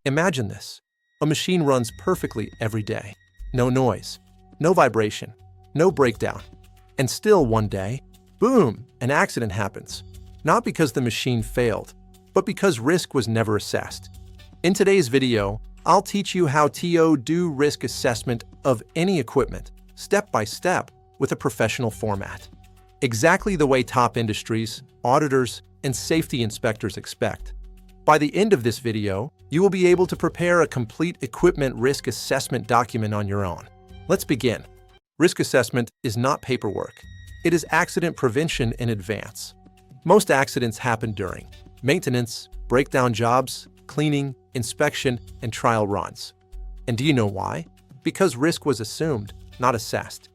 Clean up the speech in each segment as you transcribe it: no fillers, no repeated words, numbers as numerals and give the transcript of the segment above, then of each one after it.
Imagine this. A machine runs perfectly every day. No noise, no vibration, no breakdown. And still one day, boom, an accident happens. Not because the machine failed, but because risk was never assessed. In today's video, I'll teach you how to do risk assessment of any equipment, step by step, with a professional format. Exactly the way top industries, auditors, and safety inspectors expect. By the end of this video, you will be able to prepare a complete equipment risk assessment document on your own. Let's begin. Risk assessment is not paperwork. It is accident prevention in advance. Most accidents happen during maintenance, breakdown jobs, cleaning, inspection, and trial runs. And do you know why? Because risk was assumed, not assessed.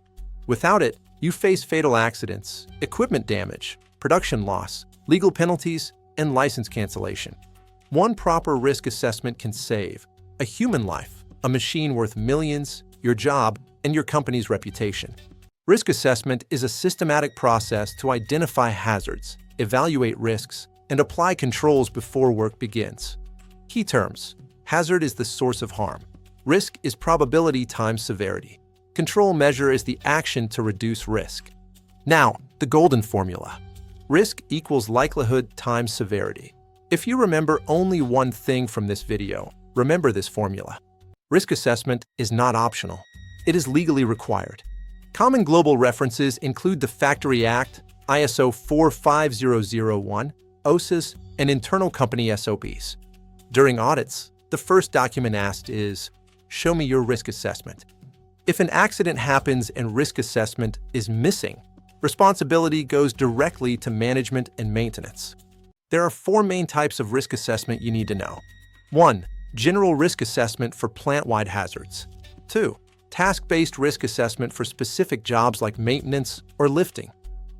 Without it, you face fatal accidents, equipment damage, production loss, legal penalties, and license cancellation. One proper risk assessment can save a human life, a machine worth millions, your job, and your company's reputation. Risk assessment is a systematic process to identify hazards, evaluate risks, and apply controls before work begins. Key terms: hazard is the source of harm. Risk is probability times severity. Control measure is the action to reduce risk. Now, the golden formula. Risk equals likelihood times severity. If you remember only one thing from this video, remember this formula. Risk assessment is not optional. It is legally required. Common global references include the Factory Act, ISO 45001, OSIS, and internal company SOPs. During audits, the first document asked is, "Show me your risk assessment." If an accident happens and risk assessment is missing, responsibility goes directly to management and maintenance. There are four main types of risk assessment you need to know. 1. General risk assessment for plant-wide hazards. 2. Task-based risk assessment for specific jobs like maintenance or lifting.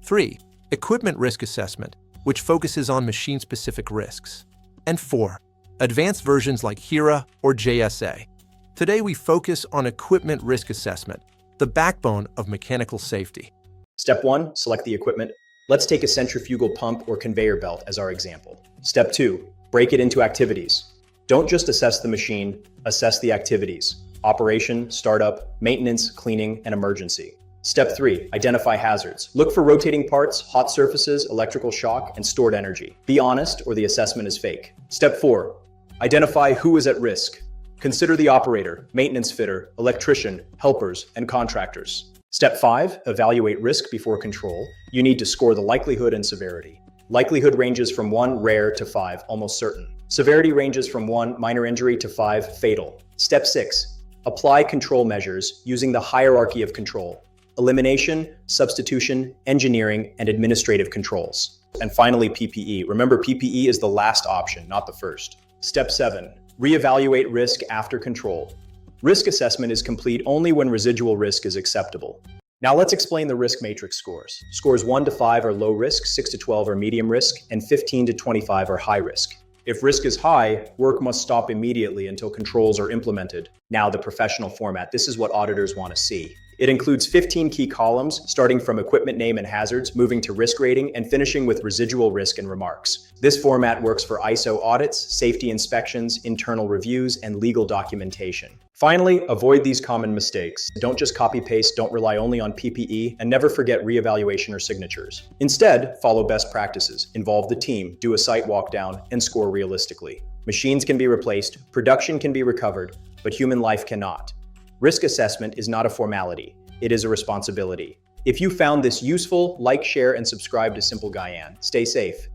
3. Equipment risk assessment, which focuses on machine-specific risks. And 4. Advanced versions like HERA or JSA. Today we focus on equipment risk assessment, the backbone of mechanical safety. Step 1, select the equipment. Let's take a centrifugal pump or conveyor belt as our example. Step 2, break it into activities. Don't just assess the machine, assess the activities: operation, startup, maintenance, cleaning, and emergency. Step 3, identify hazards. Look for rotating parts, hot surfaces, electrical shock, and stored energy. Be honest or the assessment is fake. Step 4, identify who is at risk. Consider the operator, maintenance fitter, electrician, helpers, and contractors. Step 5, evaluate risk before control. You need to score the likelihood and severity. Likelihood ranges from 1, rare, to 5, almost certain. Severity ranges from 1, minor injury, to 5, fatal. Step 6, apply control measures using the hierarchy of control: elimination, substitution, engineering, and administrative controls. And finally, PPE. Remember, PPE is the last option, not the first. Step 7, reevaluate risk after control. Risk assessment is complete only when residual risk is acceptable. Now let's explain the risk matrix scores. Scores 1 to 5 are low risk, 6 to 12 are medium risk, and 15 to 25 are high risk. If risk is high, work must stop immediately until controls are implemented. Now the professional format. This is what auditors want to see. It includes 15 key columns, starting from equipment name and hazards, moving to risk rating, and finishing with residual risk and remarks. This format works for ISO audits, safety inspections, internal reviews, and legal documentation. Finally, avoid these common mistakes. Don't just copy-paste, don't rely only on PPE, and never forget reevaluation or signatures. Instead, follow best practices, involve the team, do a site walk down, and score realistically. Machines can be replaced, production can be recovered, but human life cannot. Risk assessment is not a formality, it is a responsibility. If you found this useful, like, share, and subscribe to Simple Guyane. Stay safe.